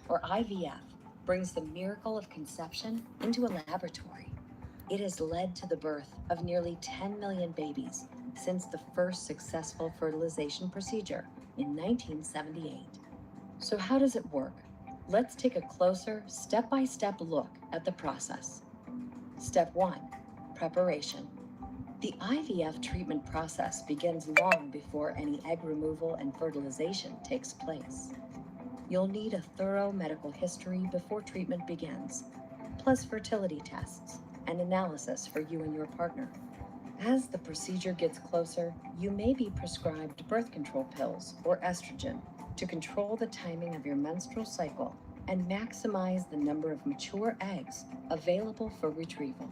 or IVF, brings the miracle of conception into a laboratory. It has led to the birth of nearly 10 million babies since the first successful fertilization procedure in 1978. So, how does it work? Let's take a closer, step by step look at the process. Step 1: Preparation. The IVF treatment process begins long before any egg removal and fertilization takes place. You'll need a thorough medical history before treatment begins, plus fertility tests and analysis for you and your partner. As the procedure gets closer, you may be prescribed birth control pills or estrogen to control the timing of your menstrual cycle and maximize the number of mature eggs available for retrieval.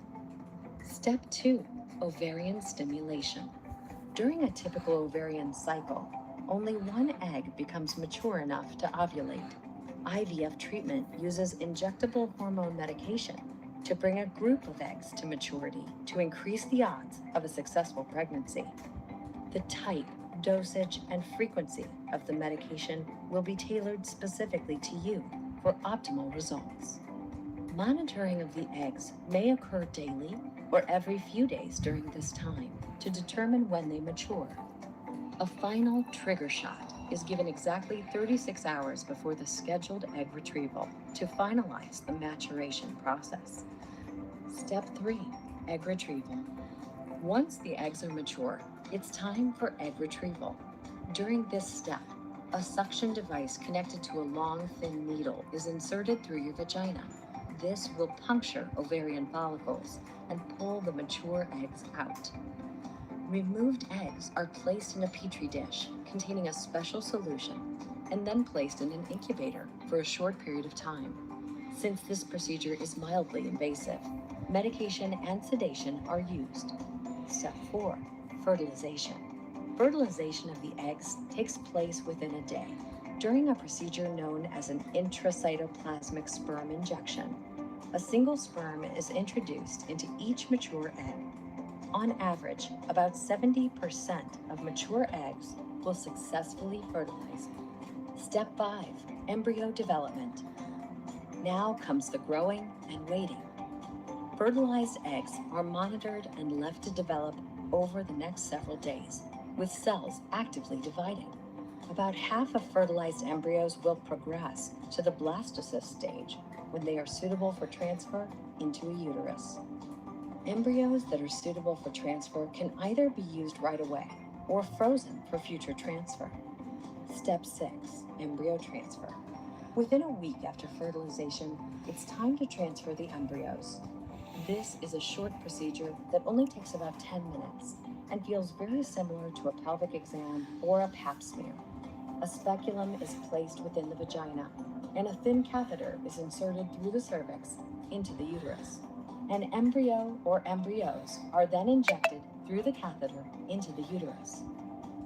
Step 2: Ovarian stimulation. During a typical ovarian cycle, only one egg becomes mature enough to ovulate. IVF treatment uses injectable hormone medication to bring a group of eggs to maturity to increase the odds of a successful pregnancy. The type, dosage, and frequency of the medication will be tailored specifically to you for optimal results. Monitoring of the eggs may occur daily or every few days during this time to determine when they mature. A final trigger shot is given exactly 36 hours before the scheduled egg retrieval to finalize the maturation process. Step 3: Egg retrieval. Once the eggs are mature, it's time for egg retrieval. During this step, a suction device connected to a long, thin needle is inserted through your vagina. This will puncture ovarian follicles and pull the mature eggs out. Removed eggs are placed in a petri dish containing a special solution and then placed in an incubator for a short period of time. Since this procedure is mildly invasive, medication and sedation are used. Step 4: Fertilization. Fertilization of the eggs takes place within a day during a procedure known as an intracytoplasmic sperm injection. A single sperm is introduced into each mature egg. On average, about 70% of mature eggs will successfully fertilize. Step 5: Embryo development. Now comes the growing and waiting. Fertilized eggs are monitored and left to develop over the next several days, with cells actively dividing. About half of fertilized embryos will progress to the blastocyst stage when they are suitable for transfer into a uterus. Embryos that are suitable for transfer can either be used right away or frozen for future transfer. Step 6: Embryo transfer. Within a week after fertilization, it's time to transfer the embryos. This is a short procedure that only takes about 10 minutes and feels very similar to a pelvic exam or a pap smear. A speculum is placed within the vagina, and a thin catheter is inserted through the cervix into the uterus. An embryo or embryos are then injected through the catheter into the uterus.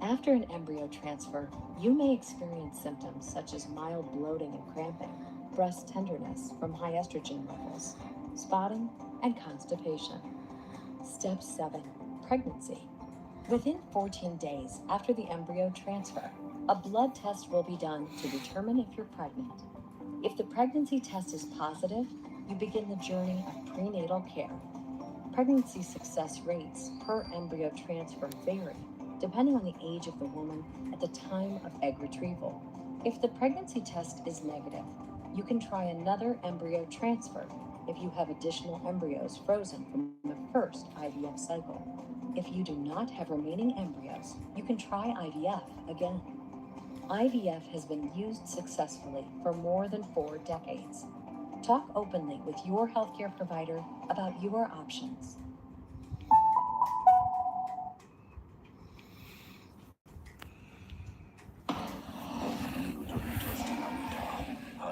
After an embryo transfer, you may experience symptoms such as mild bloating and cramping, breast tenderness from high estrogen levels, spotting, and constipation. Step 7: Pregnancy. Within 14 days after the embryo transfer, a blood test will be done to determine if you're pregnant. If the pregnancy test is positive, you begin the journey of prenatal care. Pregnancy success rates per embryo transfer vary depending on the age of the woman at the time of egg retrieval. If the pregnancy test is negative, you can try another embryo transfer if you have additional embryos frozen from the first IVF cycle. If you do not have remaining embryos, you can try IVF again. IVF has been used successfully for more than 4 decades. Talk openly with your healthcare provider about your options.